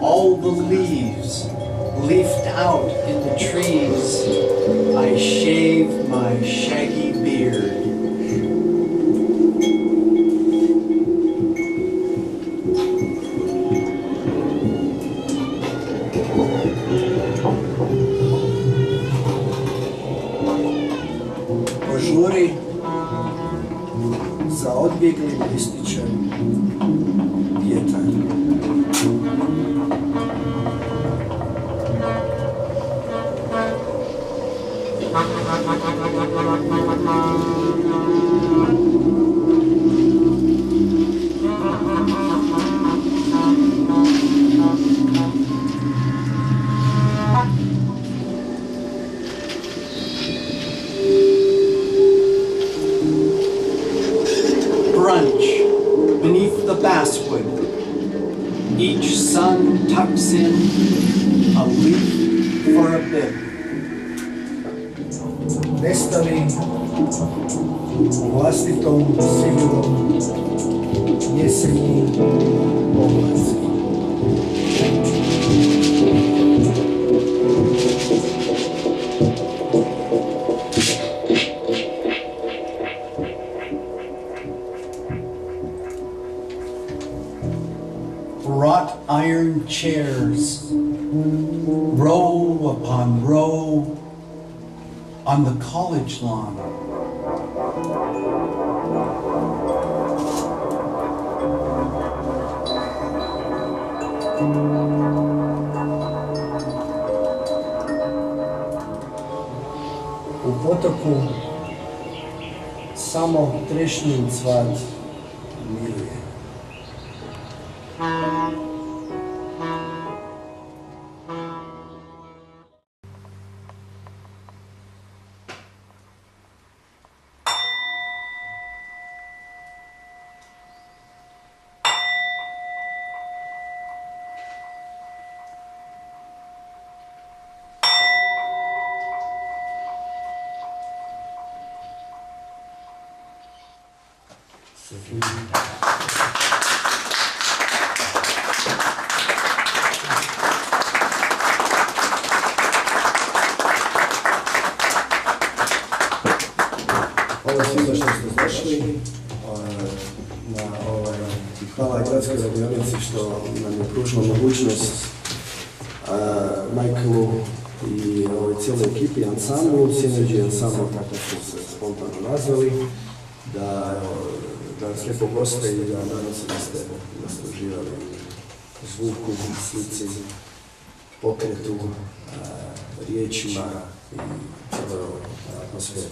all the leaves leafed out in the trees, I shave my shaggy beard. Požuri za odbjeglim listićem vjetar. Each sun tucks in a leaf for a bib. Nestali u vlastitom sigurnom jesenji oblaci. Wrought iron chairs, row upon row, on the college lawn. U potoku samo trešnjin cvat miruje. Hvala svima što ste došli. Hvala Gradskoj Radionici što nam je pružila mogućnost Michaelu i cijeloj ekipi ansamblu, Sinergy Ensemble, kako smo se spontano nazvali, da nas lijepo goste i da nadam se da ste uživali u zvuku, slici, pokretu, riječima i cijeloj atmosferi.